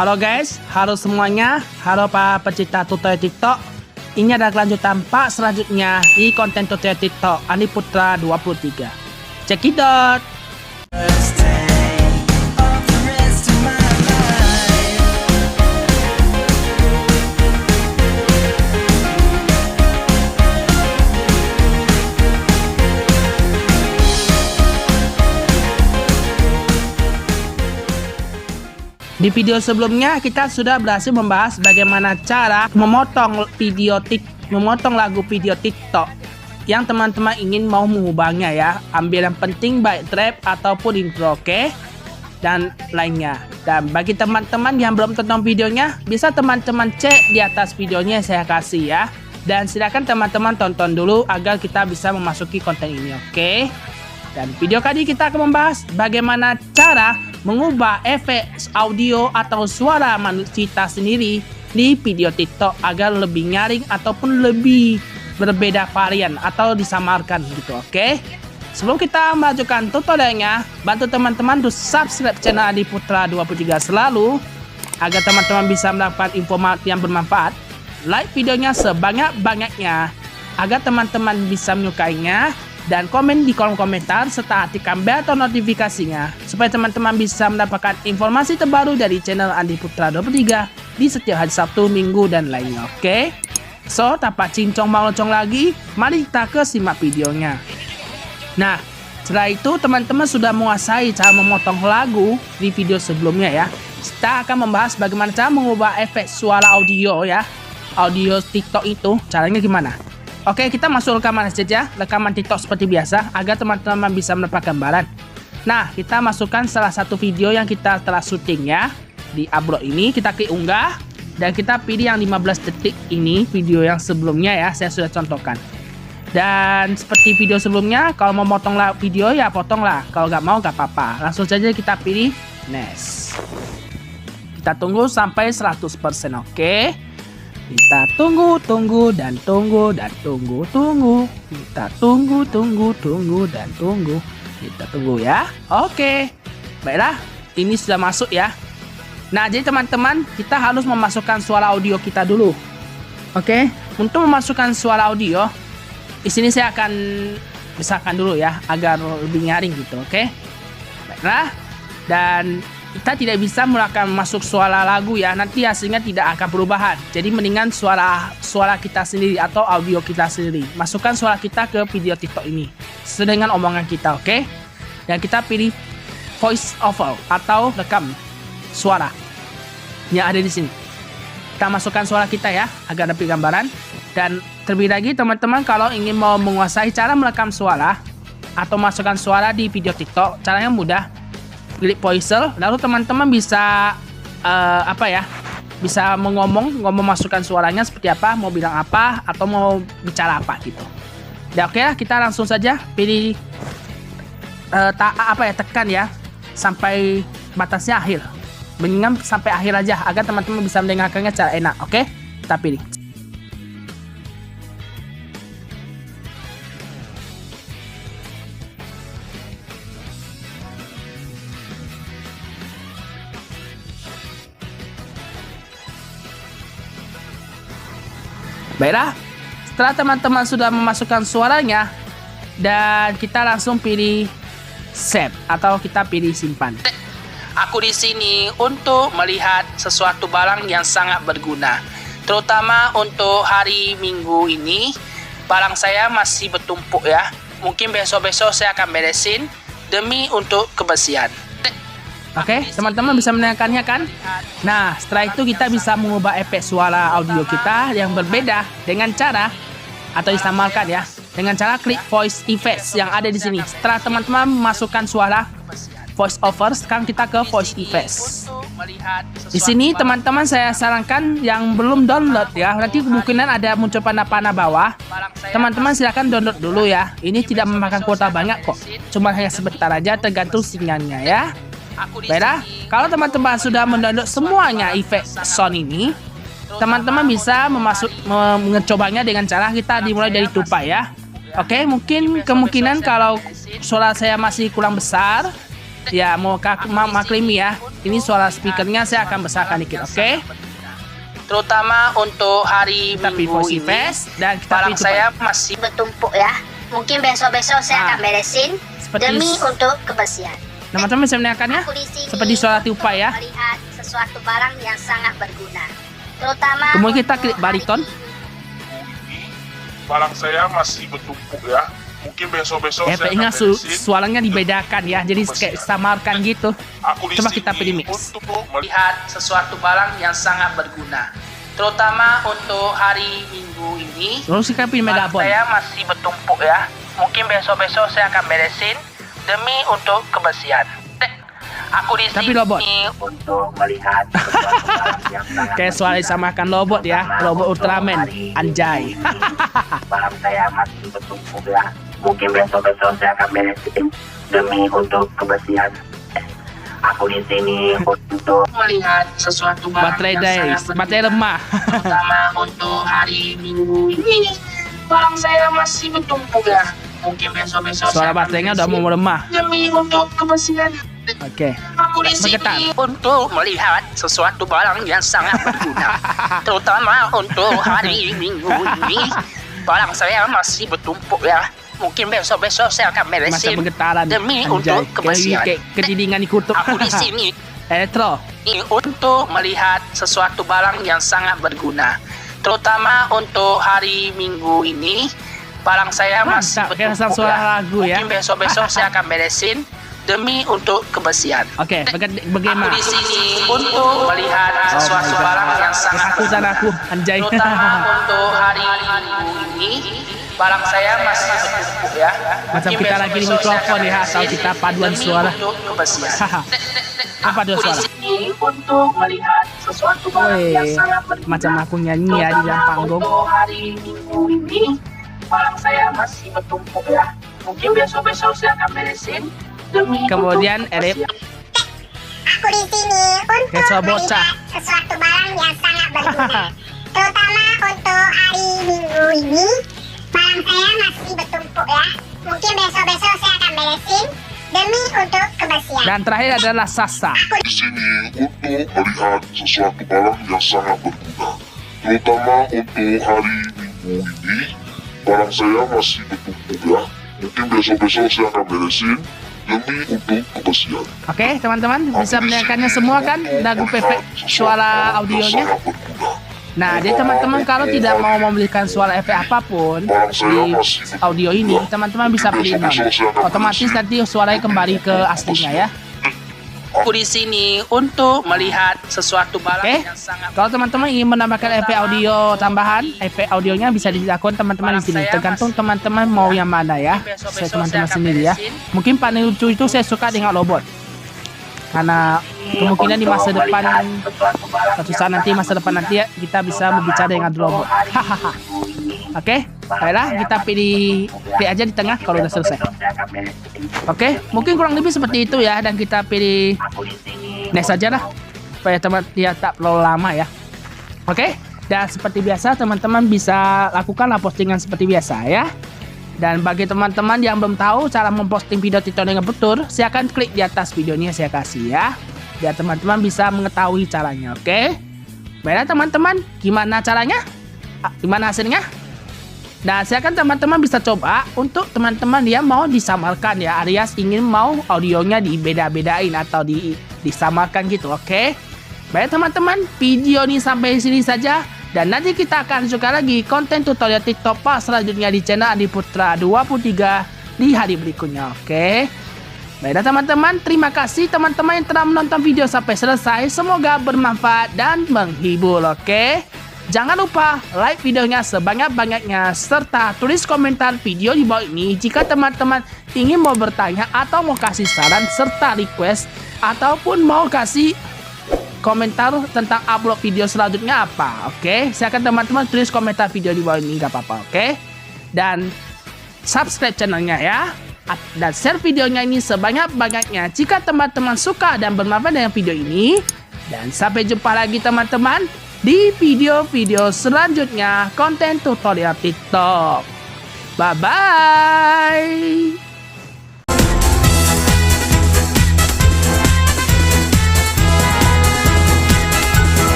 Halo guys, halo semuanya, halo para pecinta tutorial TikTok. Ini adalah kelanjutan part selanjutnya di konten tutorial TikTok Andi Putra 23. Check it out. Di video sebelumnya kita sudah berhasil membahas bagaimana cara memotong lagu video TikTok yang teman-teman ingin mau mengubahnya ya. Ambil yang penting baik trap ataupun intro, oke? Dan lainnya. Dan bagi teman-teman yang belum tonton videonya, bisa teman-teman cek di atas videonya yang saya kasih ya. Dan silakan teman-teman tonton dulu agar kita bisa memasuki konten ini, oke? Dan video kali kita akan membahas bagaimana cara mengubah efek audio atau suara manusia kita sendiri di video TikTok agar lebih nyaring ataupun lebih berbeda varian atau disamarkan gitu, oke? Sebelum kita melanjutkan tutorialnya, bantu teman-teman untuk subscribe channel Andi Putra 23 selalu agar teman-teman bisa mendapatkan informasi yang bermanfaat. Like videonya sebanyak-banyaknya agar teman-teman bisa menyukainya. Dan komen di kolom komentar serta aktifkan bel atau notifikasinya supaya teman-teman bisa mendapatkan informasi terbaru dari channel Andi Putra 23 di setiap hari Sabtu, Minggu, dan lainnya, oke? So, tanpa cincong malocong lagi, mari kita ke simak videonya. Nah, setelah itu teman-teman sudah menguasai cara memotong lagu di video sebelumnya ya. Kita akan membahas bagaimana cara mengubah efek suara audio ya. Audio TikTok itu caranya gimana? Oke, kita masuk rekaman saja, rekaman TikTok seperti biasa agar teman-teman bisa mendapatkan gambaran. Nah, kita masukkan salah satu video yang kita telah syuting ya. Di upload ini kita klik unggah dan kita pilih yang 15 detik ini, video yang sebelumnya ya, saya sudah contohkan. Dan seperti video sebelumnya, kalau mau potong video ya potonglah, kalau nggak mau nggak apa-apa. Langsung saja kita pilih next. Kita tunggu sampai 100%, oke? Kita tunggu dan tunggu. Kita tunggu dan tunggu. Kita tunggu ya. Oke. Baiklah, ini sudah masuk ya. Nah, jadi teman-teman, kita harus memasukkan suara audio kita dulu. Oke. Untuk memasukkan suara audio, di sini saya akan besarkan dulu ya agar lebih nyaring gitu, oke? Baiklah. Dan kita tidak bisa masuk suara lagu ya, nanti hasilnya tidak akan perubahan. Jadi mendingan suara kita sendiri atau audio kita sendiri. Masukkan suara kita ke video TikTok ini sesuai dengan omongan kita, oke? Dan kita pilih voice over atau rekam suara yang ada di sini. Kita masukkan suara kita ya agar dapat gambaran. Dan terlebih lagi teman-teman, kalau ingin mau menguasai cara merekam suara atau masukkan suara di video TikTok, caranya mudah. Klik voicer, lalu teman-teman bisa bisa ngomong masukkan suaranya seperti apa, mau bilang apa atau mau bicara apa gitu. Ya oke, kita langsung saja pilih tekan ya sampai batasnya akhir. Mendingan sampai akhir aja agar teman-teman bisa mendengarkannya secara enak, oke? Kita pilih. Baiklah, setelah teman-teman sudah memasukkan suaranya dan kita langsung pilih save atau kita pilih simpan. Aku di sini untuk melihat sesuatu barang yang sangat berguna, terutama untuk hari Minggu ini. Barang saya masih bertumpuk ya. Mungkin besok-besok saya akan beresin demi untuk kebersihan. Oke, teman-teman bisa mendengarkannya kan? Nah, setelah itu kita bisa mengubah efek suara audio kita yang berbeda dengan cara atau disamarkan ya, dengan cara klik voice effects yang ada di sini. Setelah teman-teman memasukkan suara voice over, sekarang kita ke voice effects. Di sini teman-teman saya sarankan yang belum download ya, nanti kemungkinan ada muncul panah-panah bawah. Teman-teman silahkan download dulu ya. Ini tidak memakan kuota banyak kok, cuma hanya sebentar aja tergantung sinyalnya ya. Baiklah, kalau teman-teman sudah mendownload semuanya efek sound ini, teman-teman bisa mengecobanya dengan cara kita dimulai dari tupai ya. Oke, mungkin kemungkinan kalau suara saya masih kurang besar, Ya, mau maklumi ya. Ini suara speakernya saya akan besarkan dikit, oke? Terutama untuk hari Minggu ini, dan barang saya masih bertumpuk ya. Mungkin besok-besok saya akan beresin demi untuk kebersihan. Teman-teman bisa mendengarkannya seperti suara tupai ya. Melihat sesuatu barang yang sangat berguna. Terutama kemudian kita klik bariton. Barang saya masih bertumpuk ya. Mungkin besok-besok saya efeknya akan beresin. suaranya dibedakan ya. Jadi kayak samarkan gitu. Aku di Coba sini kita pilih mix. untuk Melihat sesuatu barang yang sangat berguna. Terutama untuk hari Minggu ini. Terus kita pilih megabon. Saya masih bertumpuk ya. Mungkin besok-besok saya akan beresin demi untuk kebersihan. Aku di sini untuk melihat sesuatu barang yang sangat kayak suara disamakan robot ya, robot Ultraman, anjay. Barang saya masih bertumpuk ya. Mungkin besok-besok saya akan beresin demi untuk kebersihan. Aku di sini untuk melihat sesuatu barang Baterai yang days, sangat baterai lemah. terutama untuk hari Minggu ini. Barang saya masih bertumpuk ya. Mungkin besok-besok Suara saya akan baterainya udah mau beresin lemah. demi untuk kebersihan. Oke. Aku di Bergetar. sini untuk melihat sesuatu barang yang sangat berguna, terutama untuk hari Minggu ini. Barang saya masih bertumpuk ya. Mungkin besok-besok saya akan Masa beresin bergetaran. demi Anjay. untuk kebersihan. Kayak kedidingan di kutub. Aku di sini Elektro. untuk melihat sesuatu barang yang sangat berguna, terutama untuk hari Minggu ini. Barang saya masih Mantap, kayak bertumpuk suara ya. lagu ya. Mungkin besok-besok saya akan beresin demi untuk kebersihan. Oke, Aku bagaimana? di sini untuk melihat sesuatu barang yang sangat Aku dan berguna, aku, anjay. terutama untuk hari Minggu ini. Barang saya masih bertumpuk ya. Macam Mungkin kita lagi di besok-besok saya mikrofon akan ya, atau beresin kita paduan demi suara. untuk kebersihan. Haha. Apa dua Aku di suara? sini untuk melihat sesuatu barang yang Weh, sangat berguna, macam aku nyanyi ya di dalam panggung. untuk hari Minggu ini. Barang saya masih bertumpuk ya. Mungkin besok-besok saya akan beresin demi Kemudian untuk Erip. kebersihan. Aku di sini untuk Kayak suara bocah. melihat sesuatu barang yang sangat berguna. Terutama untuk hari Minggu ini. Barang saya masih bertumpuk ya. Mungkin besok-besok saya akan beresin demi untuk kebersihan. Dan terakhir adalah Sasa. di sini untuk melihat sesuatu barang yang sangat berguna, terutama untuk hari Minggu ini. Barang saya masih bertumpuk ya. Mungkin besok-besok saya akan beresin demi untuk kebersihan. Oke, teman-teman bisa mendengarkannya semua kan lagu perfect suara audionya. Nah, jadi teman-teman kalau tidak mau membelikan suara efek apapun di audio ini, teman-teman bisa pilih non. Otomatis nanti suaranya kembali ke aslinya ya. Aku di sini untuk melihat sesuatu barang Oke, yang sangat kalau teman-teman ingin menambahkan efek audio tambahan, efek audionya bisa dilakukan teman-teman di sini. Tergantung teman-teman mau yang mana ya. Saya teman-teman sendiri ya. Mungkin paling lucu itu saya suka dengan robot. Karena kemungkinan di masa depan, suatu saat nanti masa depan nanti ya, kita bisa berbicara dengan robot. Hahaha. Oke, baiklah kita pilih aja di tengah kalau udah selesai. Oke, mungkin kurang lebih seperti itu ya, dan kita pilih next aja lah supaya teman dia tak perlu lama ya. Oke, dan seperti biasa teman-teman bisa lakukanlah postingan seperti biasa ya. Dan bagi teman-teman yang belum tahu cara memposting video TikTok dengan betul, silakan klik di atas videonya saya kasih ya, biar teman-teman bisa mengetahui caranya. Oke, baiklah teman-teman, gimana caranya? Gimana hasilnya? Nah, silakan teman-teman bisa coba untuk teman-teman yang mau disamarkan ya, alias ingin mau audionya dibeda-bedain atau disamarkan gitu. Oke, baik teman-teman, video ini sampai sini saja. Dan nanti kita akan suka lagi konten tutorial TikTok pas selanjutnya di channel Andi Putra 23 di hari berikutnya. Oke. Baiklah teman-teman, terima kasih teman-teman yang telah menonton video sampai selesai. Semoga bermanfaat dan menghibur. Oke. Jangan lupa like videonya sebanyak-banyaknya serta tulis komentar video di bawah ini jika teman-teman ingin mau bertanya atau mau kasih saran serta request ataupun mau kasih komentar tentang upload video selanjutnya apa. Oke, silakan teman-teman tulis komentar video di bawah ini, nggak apa-apa. Oke, dan subscribe channelnya ya, dan share videonya ini sebanyak-banyaknya jika teman-teman suka dan bermanfaat dengan video ini. Dan sampai jumpa lagi teman-teman di video-video selanjutnya konten tutorial TikTok. Bye bye.